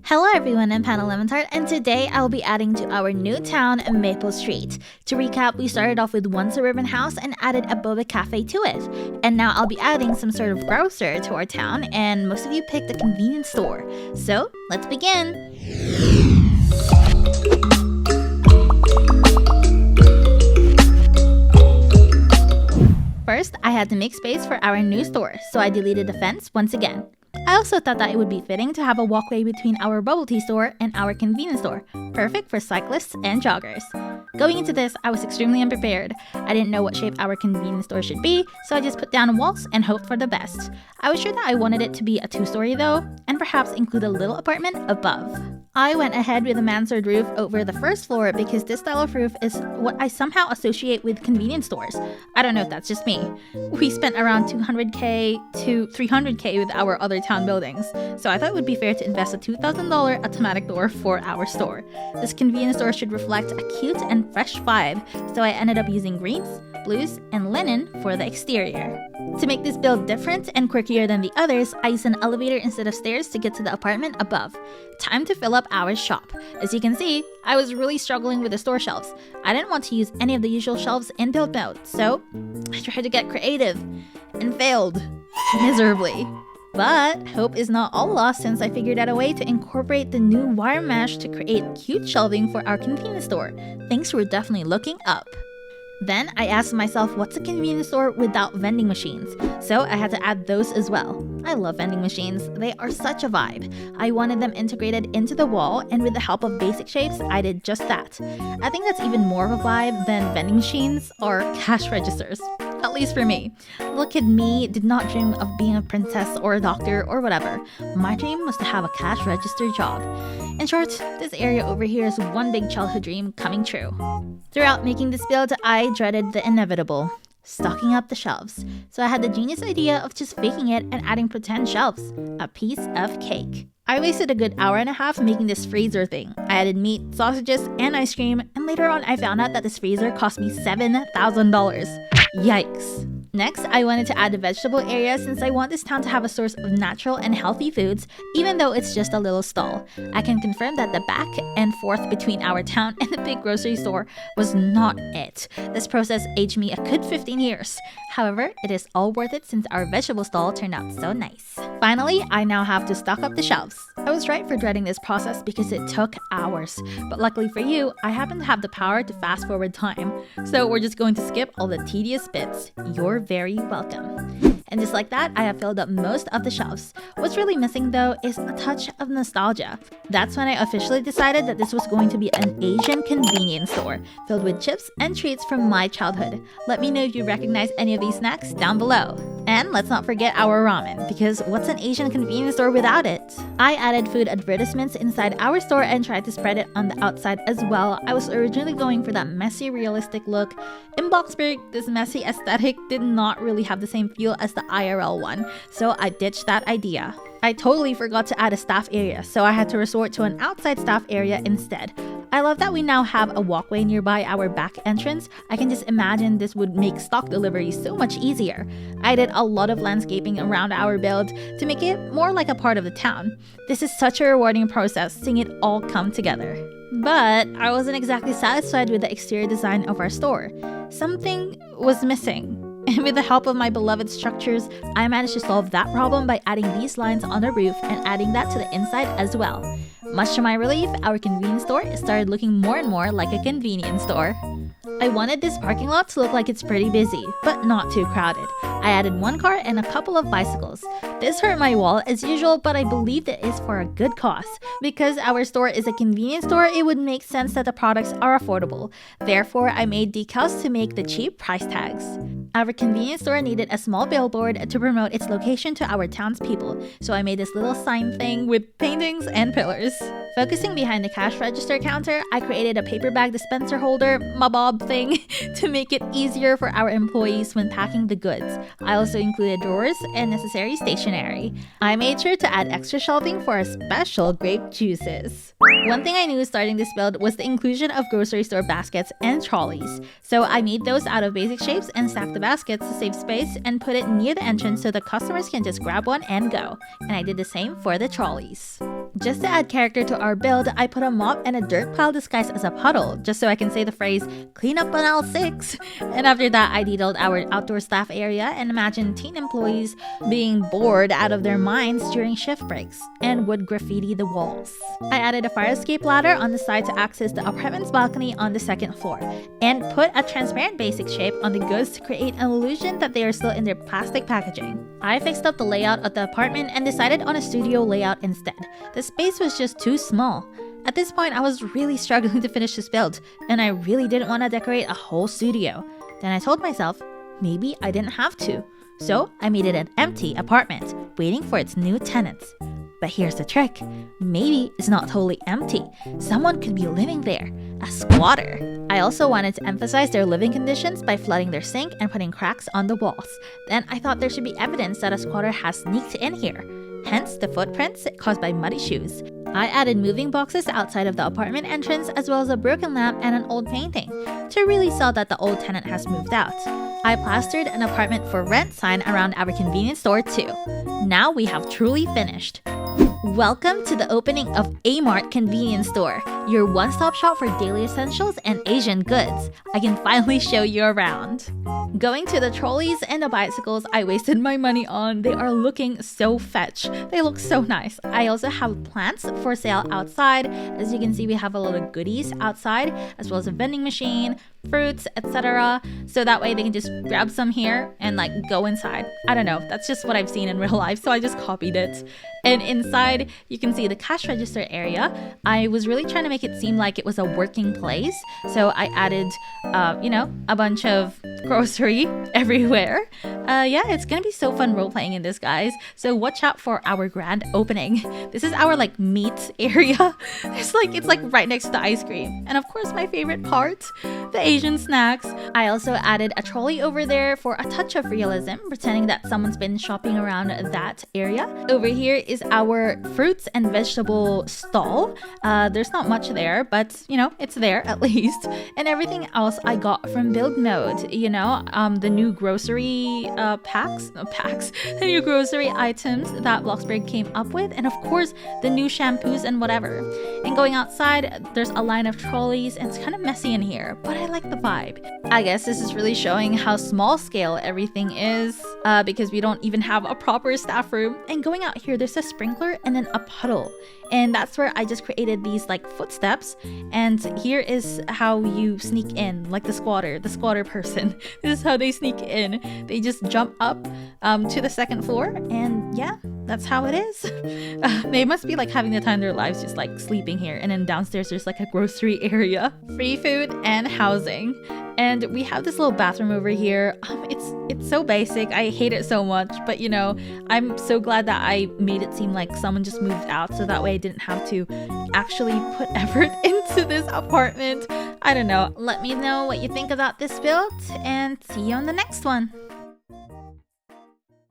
Hello everyone, I'm Panel Lemon Tart, and today I'll be adding to our new town, Maple Street. To recap, we started off with one suburban house and added a boba cafe to it. And now I'll be adding some sort of grocer to our town, and most of you picked a convenience store. So, let's begin! First, I had to make space for our new store, so I deleted the fence once again. I also thought that it would be fitting to have a walkway between our bubble tea store and our convenience store, perfect for cyclists and joggers. Going into this, I was extremely unprepared. I didn't know what shape our convenience store should be, so I just put down walls and hoped for the best. I was sure that I wanted it to be a 2-story though, and perhaps include a little apartment above. I went ahead with a mansard roof over the first floor because this style of roof is what I somehow associate with convenience stores. I don't know if that's just me. We spent around $200K to $300K with our other town buildings, so I thought it would be fair to invest a $2,000 automatic door for our store. This convenience store should reflect a cute and fresh vibe, so I ended up using greens, blues, and linen for the exterior. To make this build different and quirkier than the others, I used an elevator instead of stairs to get to the apartment above. Time to fill up our shop. As you can see, I was really struggling with the store shelves. I didn't want to use any of the usual shelves in build mode, so I tried to get creative and failed miserably. But hope is not all lost since I figured out a way to incorporate the new wire mesh to create cute shelving for our convenience store. Things were definitely looking up. Then I asked myself, what's a convenience store without vending machines? So I had to add those as well. I love vending machines. They are such a vibe. I wanted them integrated into the wall, and with the help of basic shapes, I did just that. I think that's even more of a vibe than vending machines or cash registers. At least for me. Little kid me did not dream of being a princess or a doctor or whatever. My dream was to have a cash register job. In short, this area over here is one big childhood dream coming true. Throughout making this build, I dreaded the inevitable. Stocking up the shelves. So I had the genius idea of just faking it and adding pretend shelves. A piece of cake. I wasted a good hour and a half making this freezer thing. I added meat, sausages, and ice cream, and later on I found out that this freezer cost me $7,000. Yikes. Next, I wanted to add a vegetable area since I want this town to have a source of natural and healthy foods, even though it's just a little stall. I can confirm that the back and forth between our town and the big grocery store was not it. This process aged me a good 15 years. However, it is all worth it since our vegetable stall turned out so nice. Finally, I now have to stock up the shelves. I was right for dreading this process because it took hours. But luckily for you, I happen to have the power to fast forward time. So we're just going to skip all the tedious bits. You're very welcome. And just like that, I have filled up most of the shelves. What's really missing though is a touch of nostalgia. That's when I officially decided that this was going to be an Asian convenience store, filled with chips and treats from my childhood. Let me know if you recognize any of these snacks down below. And let's not forget our ramen, because what's an Asian convenience store without it? I added food advertisements inside our store and tried to spread it on the outside as well. I was originally going for that messy, realistic look. In Boxburg, this messy aesthetic did not really have the same feel as the IRL one, so I ditched that idea. I totally forgot to add a staff area, so I had to resort to an outside staff area instead. I love that we now have a walkway nearby our back entrance. I can just imagine this would make stock delivery so much easier. I did a lot of landscaping around our build to make it more like a part of the town. This is such a rewarding process, seeing it all come together. But I wasn't exactly satisfied with the exterior design of our store. Something was missing. And with the help of my beloved structures, I managed to solve that problem by adding these lines on the roof and adding that to the inside as well. Much to my relief, our convenience store started looking more and more like a convenience store. I wanted this parking lot to look like it's pretty busy, but not too crowded. I added one car and a couple of bicycles. This hurt my wallet as usual, but I believed it is for a good cause. Because our store is a convenience store, it would make sense that the products are affordable. Therefore, I made decals to make the cheap price tags. Our convenience store needed a small billboard to promote its location to our townspeople, so I made this little sign thing with paintings and pillars. Focusing behind the cash register counter, I created a paper bag dispenser holder, mabob thing, to make it easier for our employees when packing the goods. I also included drawers and necessary stationery. I made sure to add extra shelving for our special grape juices. One thing I knew starting this build was the inclusion of grocery store baskets and trolleys. So I made those out of basic shapes and stacked the baskets to save space and put it near the entrance so the customers can just grab one and go. And I did the same for the trolleys. Just to add character to our build, I put a mop and a dirt pile disguised as a puddle, just so I can say the phrase, clean up on aisle 6. And after that, I detailed our outdoor staff area and imagined teen employees being bored out of their minds during shift breaks, and would graffiti the walls. I added a fire escape ladder on the side to access the apartment's balcony on the second floor, and put a transparent basic shape on the goods to create an illusion that they are still in their plastic packaging. I fixed up the layout of the apartment and decided on a studio layout instead. The space was just too small. At this point, I was really struggling to finish this build, and I really didn't want to decorate a whole studio. Then I told myself, maybe I didn't have to. So I made it an empty apartment, waiting for its new tenants. But here's the trick. Maybe it's not totally empty. Someone could be living there. A squatter. I also wanted to emphasize their living conditions by flooding their sink and putting cracks on the walls. Then I thought there should be evidence that a squatter has sneaked in here. Hence the footprints caused by muddy shoes. I added moving boxes outside of the apartment entrance, as well as a broken lamp and an old painting to really sell that the old tenant has moved out. I plastered an apartment for rent sign around our convenience store too. Now we have truly finished. Welcome to the opening of A-Mart Convenience Store, your one-stop shop for daily essentials and Asian goods. I can finally show you around. Going to the trolleys and the bicycles I wasted my money on, they are looking so fetch. They look so nice. I also have plants for sale outside. As you can see, we have a lot of goodies outside, as well as a vending machine, fruits, etc. So that way they can just grab some here and like go inside. I don't know, that's just what I've seen in real life, so I just copied it. And inside, you can see the cash register area. I was really trying to make it seem like it was a working place. So I added, a bunch of grocery everywhere. Yeah, it's gonna be so fun role-playing in this, guys. So watch out for our grand opening. This is our like meat area. It's like right next to the ice cream. And of course, my favorite part, the Asian snacks. I also added a trolley over there for a touch of realism, pretending that someone's been shopping around that area. Over here is our fruits and vegetable stall. There's not much there, but it's there at least. And everything else I got from Build Mode, the new grocery the new grocery items that Bloxburg came up with, and of course the new shampoos and whatever. And going outside, there's a line of trolleys, and it's kind of messy in here, but I like the vibe. I guess this is really showing how small scale everything is, because we don't even have a proper staff room. And going out here, there's a sprinkler and then a puddle, and that's where I just created these like footsteps. And here is how you sneak in, like the squatter person. This is how they sneak in. They just jump up to the second floor, and yeah, that's how it is. They must be like having the time of their lives, just like sleeping here. And then downstairs there's like a grocery area, free food and housing. And we have this little bathroom over here. It's so basic. I hate it so much, but I'm so glad that I made it seem like someone just moved out, so that way I didn't have to actually put effort into this apartment. I don't know. Let me know what you think about this build, and see you on the next one.